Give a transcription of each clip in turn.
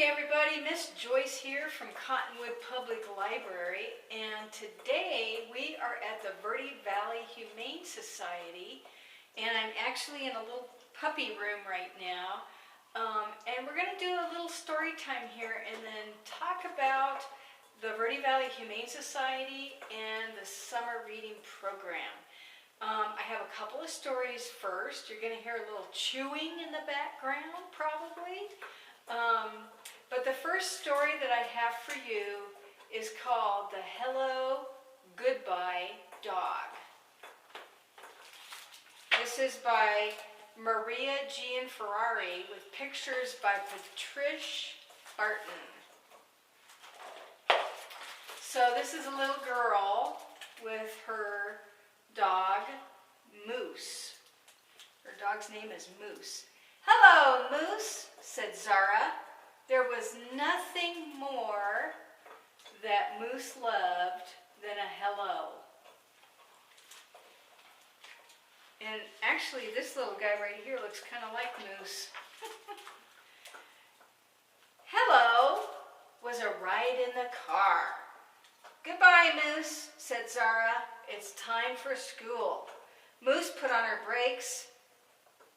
Hey everybody, Miss Joyce here from Cottonwood Public Library, and today we are at the Verde Valley Humane Society, and I'm actually in a little puppy room right now, and we're going to do a little story time here and then talk about the Verde Valley Humane Society and the summer reading program. I have a couple of stories first. You're going to hear a little chewing in the background probably. But the first story that I have for you is called The Hello Goodbye Dog. This is by Maria Gianferrari with pictures by Patricia Barton. So this is a little girl with her dog, Moose. Her dog's name is Moose. "Hello, Moose," said Zara. There was nothing more that Moose loved than a hello. And actually, this little guy right here looks kind of like Moose. "Hello" was a ride in the car. "Goodbye, Moose," said Zara. "It's time for school." Moose put on her brakes.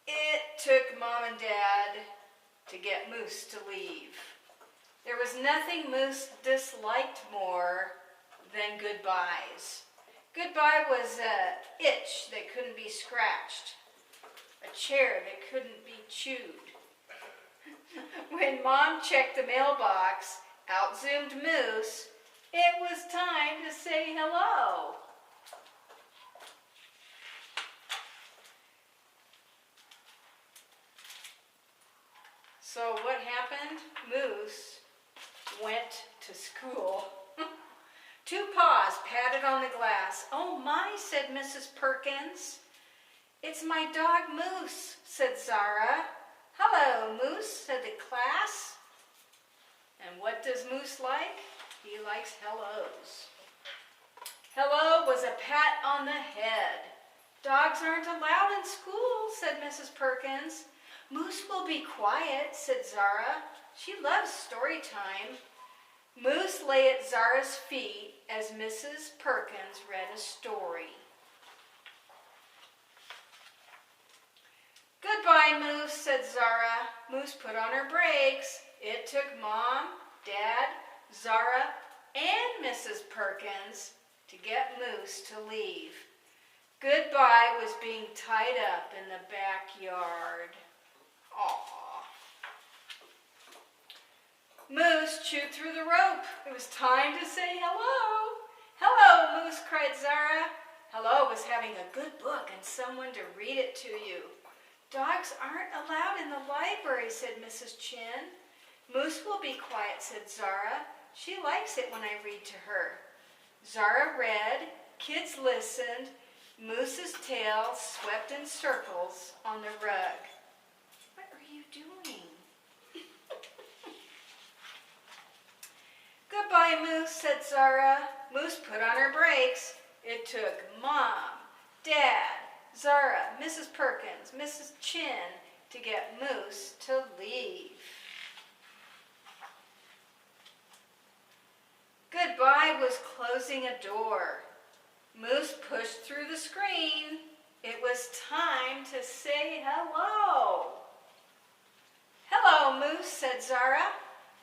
It took Mom and Dad to get Moose to leave. There was nothing Moose disliked more than goodbyes. Goodbye was an itch that couldn't be scratched, a chair that couldn't be chewed. When Mom checked the mailbox, out zoomed Moose. It was time to say hello. So what happened? Moose went to school. Two paws patted on the glass. "Oh my," said Mrs. Perkins. "It's my dog Moose," said Zara. "Hello, Moose," said the class. And what does Moose like? He likes hellos. Hello was a pat on the head. "Dogs aren't allowed in school," said Mrs. Perkins. "Moose will be quiet," said Zara. She loves story time. Moose lay at Zara's feet as Mrs. Perkins read a story. "Goodbye, Moose," said Zara. Moose put on her brakes. It took Mom, Dad, Zara, and Mrs. Perkins to get Moose to leave. Goodbye was being tied up in the backyard. Aww. Moose chewed through the rope. It was time to say hello. "Hello, Moose," cried Zara. Hello was having a good book and someone to read it to you. "Dogs aren't allowed in the library," said Mrs. Chin. "Moose will be quiet," said Zara. She likes it when I read to her. Zara read, kids listened, Moose's tail swept in circles on the rug. "What are you doing?" "Goodbye, Moose," said Zara. Moose put on her brakes. It took Mom, Dad, Zara, Mrs. Perkins, Mrs. Chin to get Moose to leave. Goodbye was closing a door. Moose pushed through the screen. It was time to say hello. "Hello, Moose," said Zara.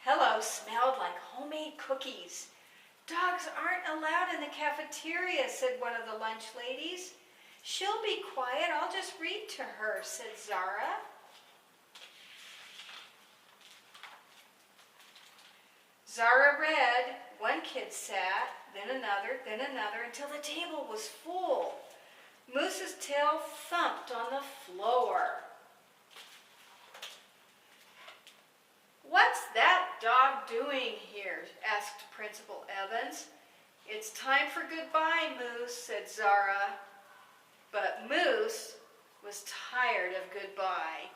Hello smelled like homemade cookies. "Dogs aren't allowed in the cafeteria," said one of the lunch ladies. "She'll be quiet. I'll just read to her," said Zara. Zara read. One kid sat, then another, until the table was full. Moose's tail thumped on the floor. "What's that dog doing here?" asked Principal Evans. "It's time for goodbye, Moose," said Zara. But Moose was tired of goodbye.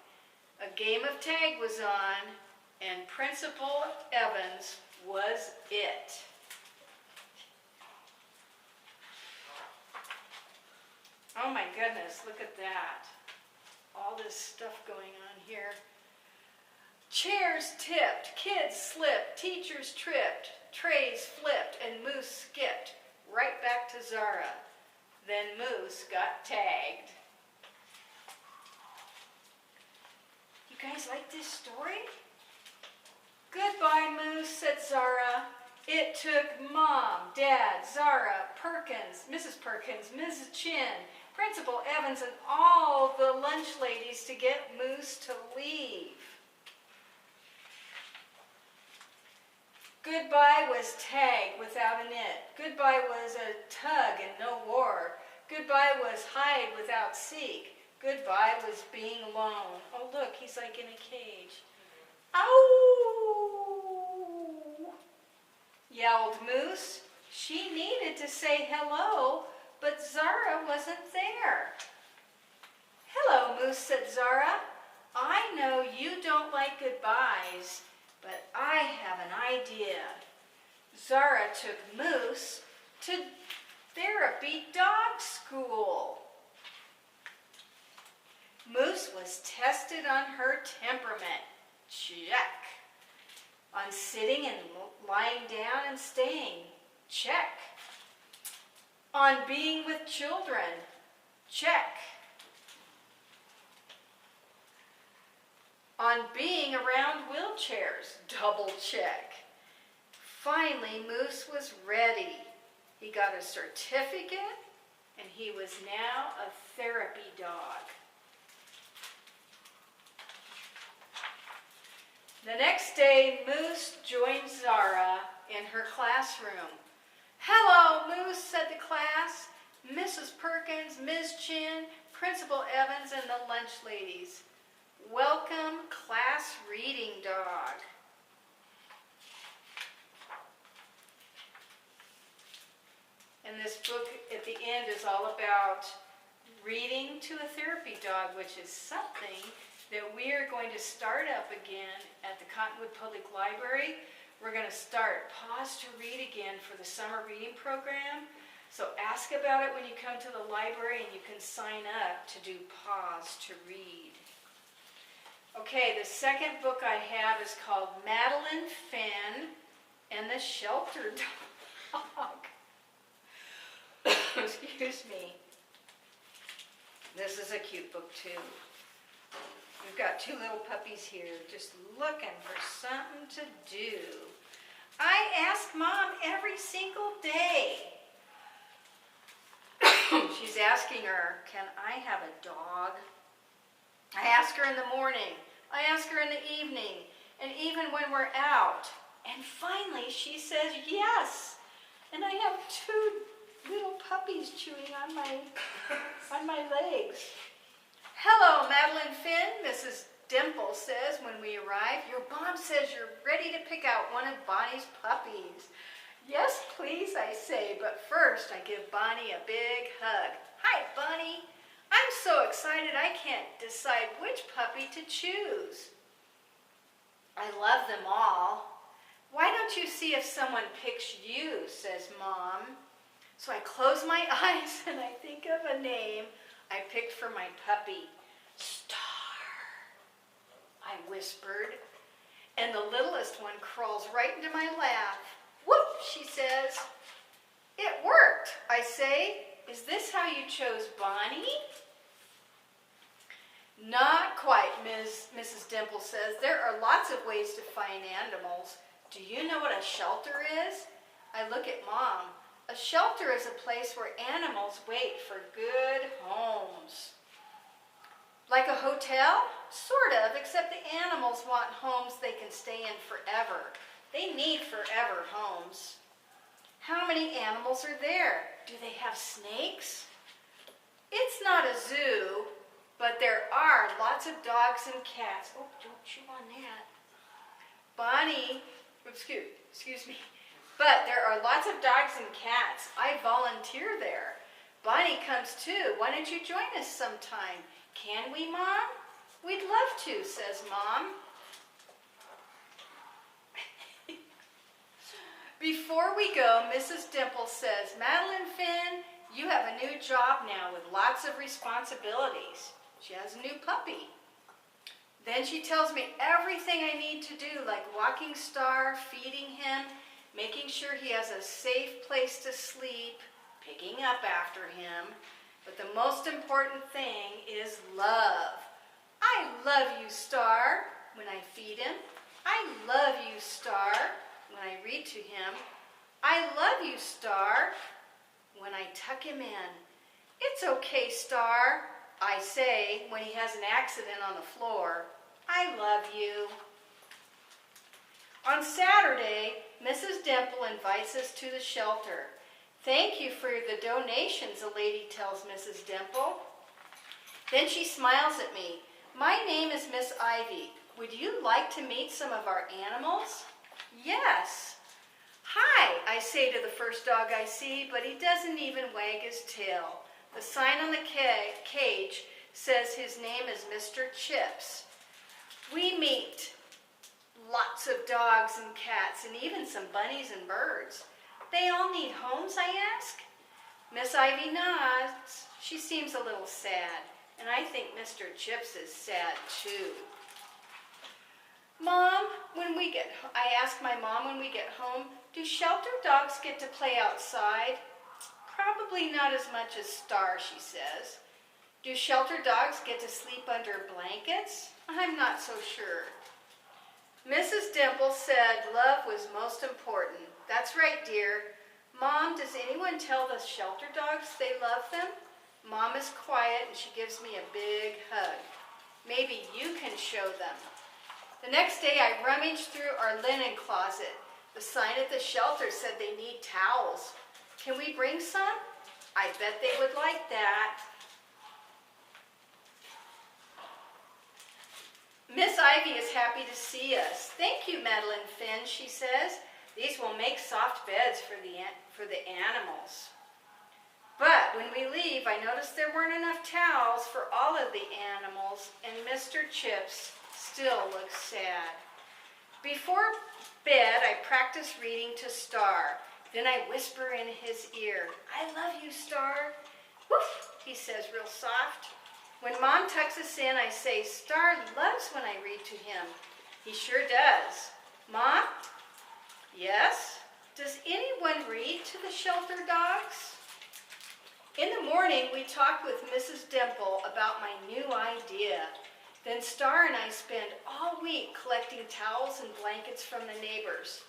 A game of tag was on, and Principal Evans was it. Oh my goodness, look at that. All this stuff going on here. Chairs tipped, kids slipped, teachers tripped, trays flipped, and Moose skipped right back to Zara. Then Moose got tagged. You guys like this story? Goodbye, Moose, said Zara. It took Mom, Dad, Zara, Perkins, Mrs. Perkins, Mrs. Chin, Principal Evans, and all the lunch ladies to get Moose to leave. Goodbye was tag without an it. Goodbye was a tug and no war. Goodbye was hide without seek. Goodbye was being alone. Oh, look, he's like in a cage. Ow! Yelled Moose. She needed to say hello, but Zara wasn't there. Hello, Moose, said Zara. I know you don't like goodbyes, but I have an idea. Zara took Moose to therapy dog school. Moose was tested on her temperament. Check. On sitting and lying down and staying. Check. On being with children. Check. On being around wheelchairs. Double check. Finally, Moose was ready. He got a certificate, and he was now a therapy dog. The next day, Moose joined Zara in her classroom. Hello, Moose, said the class. Mrs. Perkins, Ms. Chin, Principal Evans, and the lunch ladies. Welcome, class reading dog. And this book at the end is all about reading to a therapy dog, which is something that we are going to start up again at the Cottonwood Public Library. We're going to start Pause to Read again for the summer reading program. So ask about it when you come to the library, and you can sign up to do Pause to Read. Okay, the second book I have is called Madeline, Finn, and the Shelter Dog. Excuse me. This is a cute book too. We've got two little puppies here just looking for something to do. I ask Mom every single day. She's asking her, can I have a dog? I ask her in the morning. I ask her in the evening. And even when we're out. And finally she says yes. And I have two little puppies chewing on my legs. Hello, Madeline Finn, Mrs. Dimple says when we arrive. Your mom says you're ready to pick out one of Bonnie's puppies. Yes, please, I say, but first I give Bonnie a big hug. Hi, Bonnie. I'm so excited I can't decide which puppy to choose. I love them all. Why don't you see if someone picks you, says Mom. So I close my eyes and I think of a name I picked for my puppy. Star, I whispered, and the littlest one crawls right into my lap. Whoop, she says. It worked, I say. Is this how you chose Bonnie? Not quite, Mrs. Dimple says. There are lots of ways to find animals. Do you know what a shelter is? I look at Mom. A shelter is a place where animals wait for good homes. Like a hotel? Sort of, except the animals want homes they can stay in forever. They need forever homes. How many animals are there? Do they have snakes? It's not a zoo, but there are lots of dogs and cats. Oh, don't chew on that. Bonnie, excuse me. But there are lots of dogs and cats. I volunteer there. Bonnie comes too. Why don't you join us sometime? Can we, Mom? We'd love to, says Mom. Before we go, Mrs. Dimple says, Madeline Finn, you have a new job now with lots of responsibilities. She has a new puppy. Then she tells me everything I need to do, like walking Star, feeding him, making sure he has a safe place to sleep, picking up after him. But the most important thing is love. I love you, Star, when I feed him. I love you, Star, when I read to him. I love you, Star, when I tuck him in. It's okay, Star, I say when he has an accident on the floor. I love you. On Saturday, Mrs. Dimple invites us to the shelter. Thank you for the donations, a lady tells Mrs. Dimple. Then she smiles at me. My name is Miss Ivy. Would you like to meet some of our animals? Yes. Hi, I say to the first dog I see, but he doesn't even wag his tail. The sign on the cage says his name is Mr. Chips. We meet lots of dogs and cats and even some bunnies and birds. They all need homes, I ask? Miss Ivy nods. She seems a little sad, and I think Mr. Chips is sad too. I ask my mom when we get home, do shelter dogs get to play outside? Probably not as much as Star, she says. Do shelter dogs get to sleep under blankets? I'm not so sure. Mrs. Dimple said love was most important. That's right, dear. Mom, does anyone tell the shelter dogs they love them? Mom is quiet and she gives me a big hug. Maybe you can show them. The next day I rummaged through our linen closet. The sign at the shelter said they need towels. Can we bring some? I bet they would like that. Miss Ivy is happy to see us. Thank you, Madeline Finn, she says. These will make soft beds for the animals. But when we leave, I noticed there weren't enough towels for all of the animals, and Mr. Chips still looks sad. Before bed, I practice reading to Star. Then I whisper in his ear, I love you, Star. Woof, he says real soft. When Mom tucks us in, I say, Star loves when I read to him. He sure does. Mom? Yes? Does anyone read to the shelter dogs? In the morning, we talked with Mrs. Dimple about my new idea. Then Star and I spend all week collecting towels and blankets from the neighbors.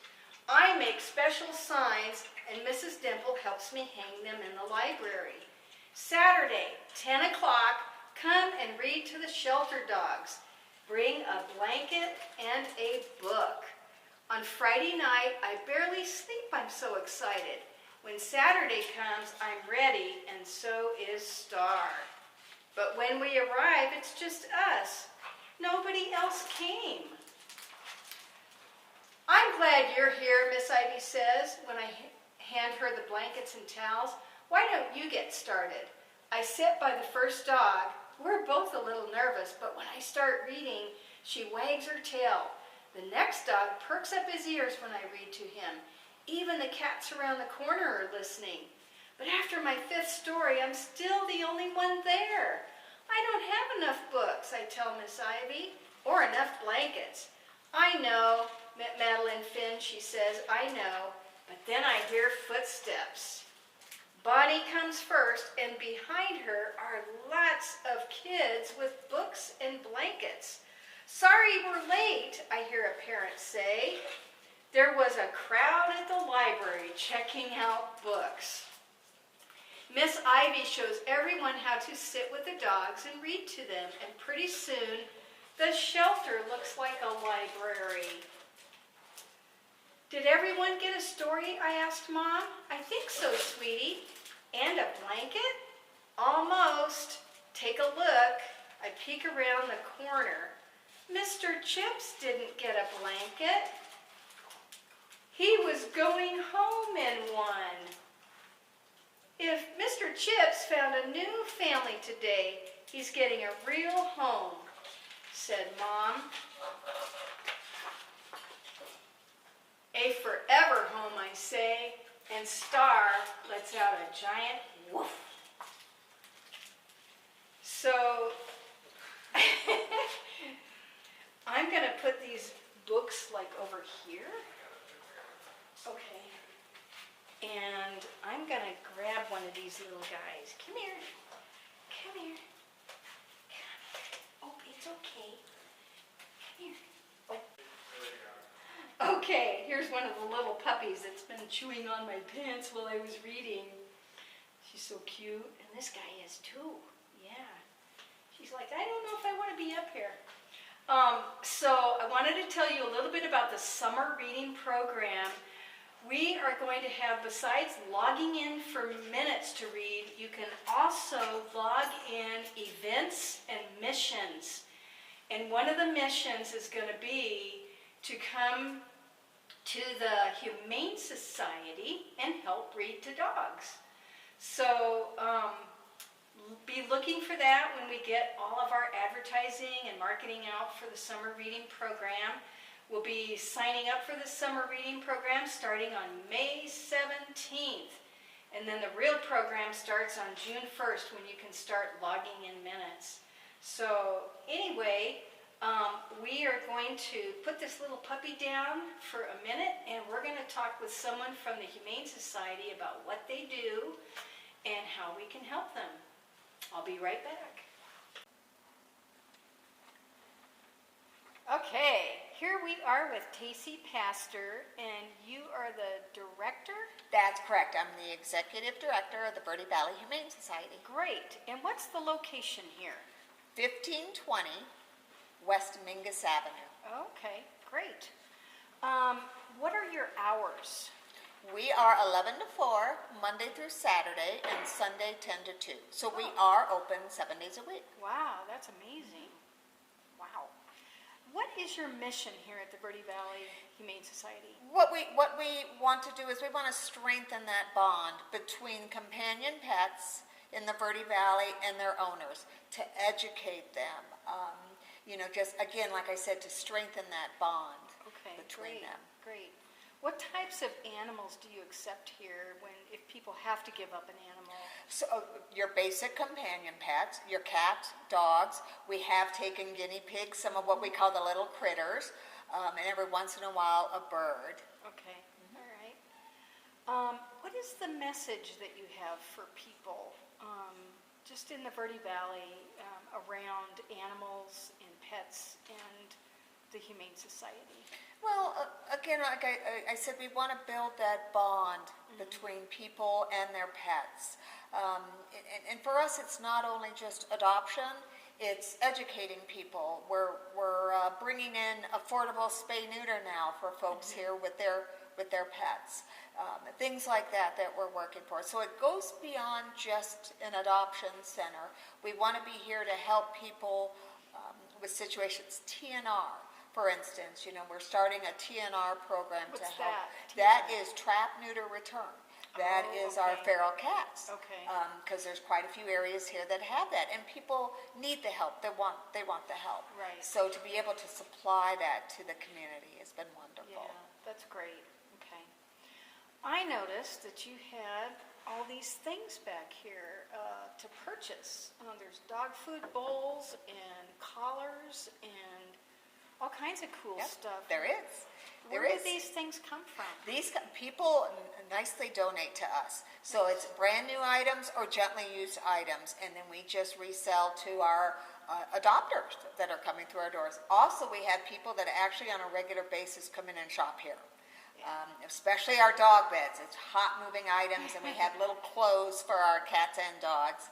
I make special signs, and Mrs. Dimple helps me hang them in the library. Saturday, 10 o'clock, come and read to the shelter dogs. Bring a blanket and a book. On Friday night, I barely sleep, I'm so excited. When Saturday comes, I'm ready, and so is Star. But when we arrive, it's just us. Nobody else came. I'm glad you're here, Miss Ivy says, when I hand her the blankets and towels. Why don't you get started? I sit by the first dog. We're both a little nervous, but when I start reading, she wags her tail. The next dog perks up his ears when I read to him. Even the cats around the corner are listening. But after my 5th story, I'm still the only one there. I don't have enough books, I tell Miss Ivy, or enough blankets. I know, Madeline Finn, she says, I know, but then I hear footsteps. Bonnie comes first, and behind her are lots of kids with books and blankets. Sorry we're late, I hear a parent say. There was a crowd at the library checking out books. Miss Ivy shows everyone how to sit with the dogs and read to them, and pretty soon the shelter looks like a library. Did everyone get a story? I asked Mom. I think so, sweetie. And a blanket? Almost. Take a look. I peek around the corner. Mr. Chips didn't get a blanket. He was going home in one. If Mr. Chips found a new family today, he's getting a real home, said Mom. A forever home, I say, and Star lets out a giant woof. So, books like over here. Okay. And I'm gonna grab one of these little guys. Come here. Come here. Oh, it's okay. Come here. Oh. Okay, here's one of the little puppies that's been chewing on my pants while I was reading. She's so cute. And this guy is too. Yeah. She's like, I don't know if I want to be up here. So I wanted to tell you a little bit about the summer reading program. We are going to have, besides logging in for minutes to read, you can also log in events and missions. And one of the missions is going to be to come to the Humane Society and help read to dogs. So be looking for that when we get all of our advertising and marketing out for the summer reading program. We'll be signing up for the summer reading program starting on May 17th. And then the real program starts on June 1st when you can start logging in minutes. So anyway, we are going to put this little puppy down for a minute, and we're going to talk with someone from the Humane Society about what they do and how we can help them. I'll be right back. Okay, here we are with Tacy Pastor, and you are the director? That's correct. I'm the executive director of the Verde Valley Humane Society. Great. And what's the location here? 1520 West Mingus Avenue. Okay, great. What are your hours? We are 11 to 4, Monday through Saturday, and Sunday 10 to 2. So we are open 7 days a week. Wow, that's amazing. Wow. What is your mission here at the Verde Valley Humane Society? What we want to do is we want to strengthen that bond between companion pets in the Verde Valley and their owners, to educate them. Just again, like I said, to strengthen that bond between them. Great. What types of animals do you accept here if people have to give up an animal? So your basic companion pets, your cats, dogs. We have taken guinea pigs, some of what we call the little critters, and every once in a while a bird. Okay, all right. What is the message that you have for people just in the Verde Valley around animals and pets and the Humane Society? Well, again, like I said, we want to build that bond between people and their pets. And for us, it's not only just adoption, it's educating people. We're bringing in affordable spay-neuter now for folks here with their pets. Things like that we're working for. So it goes beyond just an adoption center. We want to be here to help people with situations. TNR. For instance, we're starting a TNR program to help. That is trap, neuter, return. That is our feral cats. Okay. Because there's quite a few areas here that have that, and people need the help. They want the help. Right. So to be able to supply that to the community has been wonderful. Yeah, that's great. Okay. I noticed that you had all these things back here to purchase. There's dog food bowls and collars and all kinds of cool stuff. There is. Where do these things come from? These people nicely donate to us. So it's brand new items or gently used items, and then we just resell to our adopters that are coming through our doors. Also, we have people that actually on a regular basis come in and shop here. Especially our dog beds. It's hot moving items, and we have little clothes for our cats and dogs.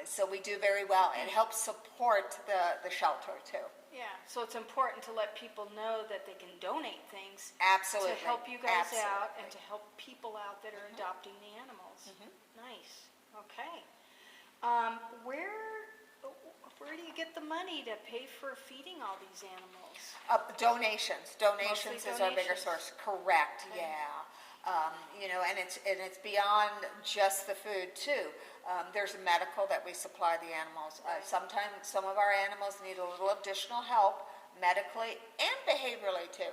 So we do very well. It helps support the shelter too. Yeah, so it's important to let people know that they can donate things Absolutely. to help you guys out and to help people out that are adopting the animals. Nice. Okay. Where do you get the money to pay for feeding all these animals? Donations. Donations is our bigger source. Correct. Okay. Yeah. And it's beyond just the food too. There's medical that we supply the animals. Sometimes some of our animals need a little additional help medically and behaviorally too.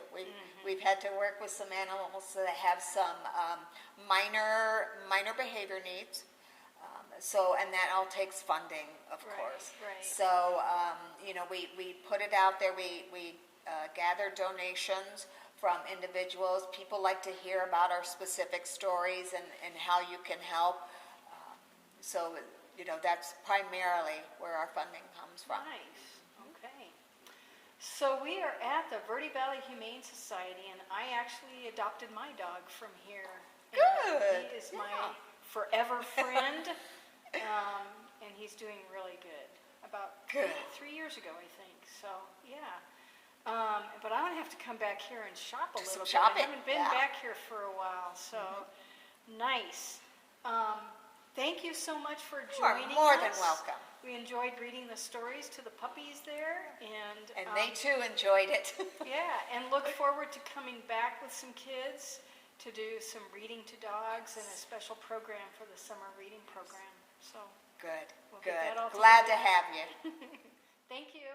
We've had to work with some animals that have some minor behavior needs. And that all takes funding, of course. Right. So we put it out there. We gather donations from individuals. People like to hear about our specific stories and how you can help. So, that's primarily where our funding comes from. Nice, okay. So we are at the Verde Valley Humane Society, and I actually adopted my dog from here. Good. He is my forever friend, and he's doing really good. About 3 years ago, I think. So, yeah. But I'm going to have to come back here and shop a little bit. Shopping. I haven't been back here for a while, so nice. Thank you so much for joining us. You are more than welcome. We enjoyed reading the stories to the puppies there, and they too enjoyed it. yeah, and look forward to coming back with some kids to do some reading to dogs and a special program for the summer reading program. So good, we'll good. get that all Glad together. to have you. Thank you.